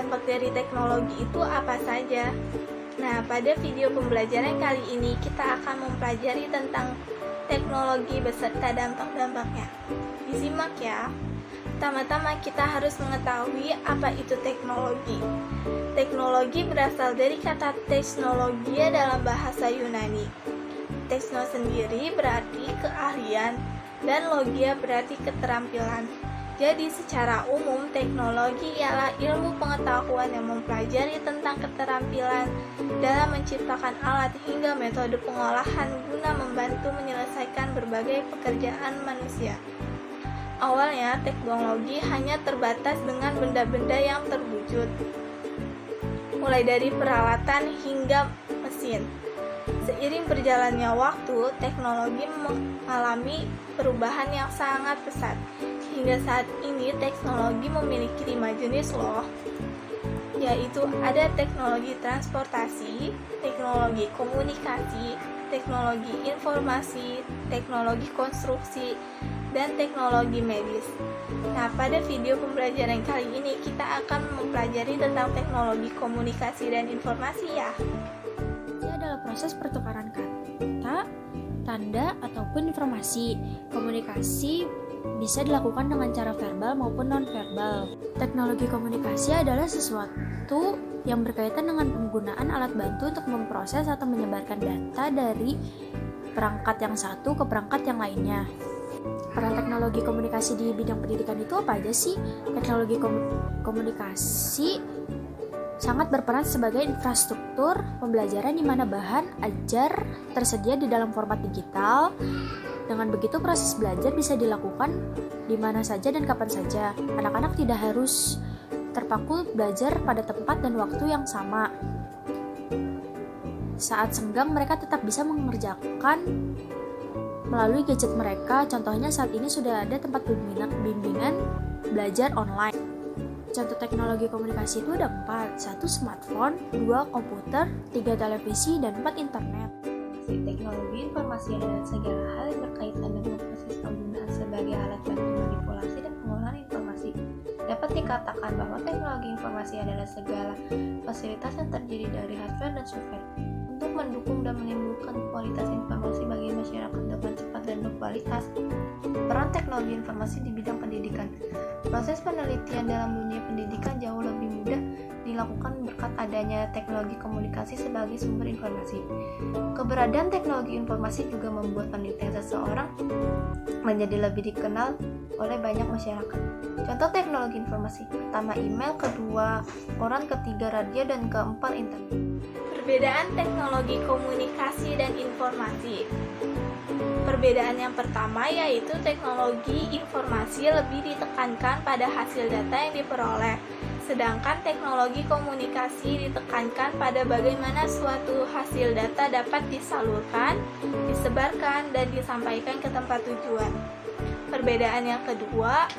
dampak dari teknologi itu apa saja? Nah, pada video pembelajaran kali ini kita akan mempelajari tentang teknologi beserta dampak-dampaknya. Disimak ya. Pertama-tama kita harus mengetahui apa itu teknologi. Teknologi berasal dari kata teknologia dalam bahasa Yunani. Tekno sendiri berarti keahlian dan logia berarti keterampilan. Jadi secara umum teknologi ialah ilmu pengetahuan yang mempelajari tentang keterampilan dalam menciptakan alat hingga metode pengolahan guna membantu menyelesaikan berbagai pekerjaan manusia. Awalnya teknologi hanya terbatas dengan benda-benda yang terwujud, mulai dari peralatan hingga mesin. Seiring berjalannya waktu, teknologi mengalami perubahan yang sangat pesat. Hingga saat ini teknologi memiliki 5 jenis loh, yaitu ada teknologi transportasi, teknologi komunikasi, teknologi informasi, teknologi konstruksi, dan teknologi medis. Nah, pada video pembelajaran kali ini kita akan mempelajari tentang teknologi komunikasi dan informasi ya. Ini adalah proses pertukaran kata, tanda, ataupun informasi. Komunikasi bisa dilakukan dengan cara verbal maupun non-verbal. Teknologi komunikasi adalah sesuatu yang berkaitan dengan penggunaan alat bantu untuk memproses atau menyebarkan data dari perangkat yang satu ke perangkat yang lainnya. Peran teknologi komunikasi di bidang pendidikan itu apa aja sih? Teknologi komunikasi sangat berperan sebagai infrastruktur pembelajaran di mana bahan ajar tersedia di dalam format digital. Dengan begitu proses belajar bisa dilakukan di mana saja dan kapan saja. Anak-anak tidak harus terpaku belajar pada tempat dan waktu yang sama. Saat senggang mereka tetap bisa mengerjakan melalui gadget mereka. Contohnya saat ini sudah ada tempat bimbingan belajar online. Contoh teknologi komunikasi itu ada 4. 1 smartphone, 2 komputer, 3 televisi, dan 4 internet. Teknologi informasi adalah segala hal yang berkaitan dengan proses penggunaan sebagai alat bantu manipulasi dan pengolahan informasi. Dapat dikatakan bahwa teknologi informasi adalah segala fasilitas yang terdiri dari hardware dan software untuk mendukung dan menimbulkan kualitas informasi bagi masyarakat dengan cepat dan berkualitas. Peran teknologi informasi di bidang pendidikan. Proses penelitian dalam dunia pendidikan jauh lebih mudah dilakukan berkat adanya teknologi komunikasi sebagai sumber informasi. Keberadaan teknologi informasi juga membuat penelitian seseorang menjadi lebih dikenal oleh banyak masyarakat. Contoh teknologi informasi: pertama email, kedua koran, ketiga radio, dan keempat internet. Perbedaan teknologi komunikasi dan informasi. Perbedaan yang pertama yaitu teknologi informasi lebih ditekankan pada hasil data yang diperoleh, sedangkan teknologi komunikasi ditekankan pada bagaimana suatu hasil data dapat disalurkan, disebarkan, dan disampaikan ke tempat tujuan. Perbedaan yang kedua,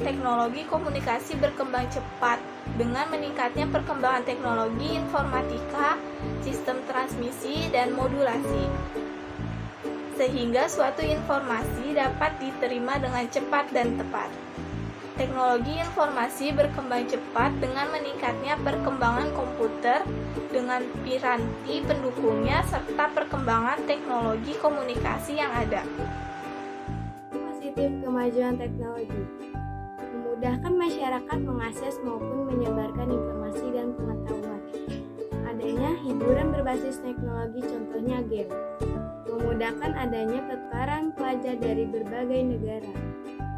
teknologi komunikasi berkembang cepat dengan meningkatnya perkembangan teknologi informatika, sistem transmisi, dan modulasi, sehingga suatu informasi dapat diterima dengan cepat dan tepat. Teknologi informasi berkembang cepat dengan meningkatnya perkembangan komputer dengan piranti pendukungnya serta perkembangan teknologi komunikasi yang ada. Positif kemajuan teknologi memudahkan masyarakat mengakses maupun menyebarkan informasi dan pengetahuan. Adanya hiburan berbasis teknologi, contohnya game, memudahkan adanya pertukaran pelajar dari berbagai negara.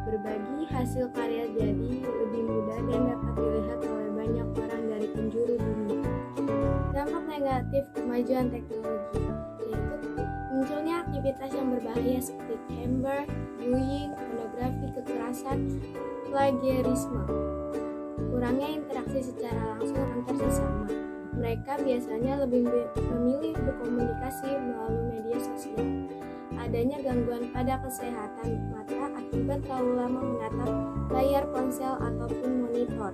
Berbagi hasil karya jadi lebih mudah dan dapat dilihat oleh banyak orang dari penjuru dunia. Dampak negatif kemajuan teknologi yaitu munculnya aktivitas yang berbahaya seperti cyber, bullying, pornografi, kekerasan, plagiarisme. Kurangnya interaksi secara langsung antar sesama. Mereka biasanya lebih memilih berkomunikasi melalui media sosial. Adanya gangguan pada kesehatan mata akibat terlalu lama menatap layar ponsel ataupun monitor.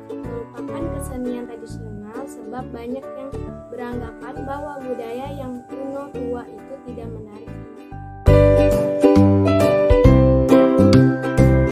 Melupakan kesenian tradisional sebab banyak yang beranggapan bahwa budaya yang kuno tua itu tidak menarik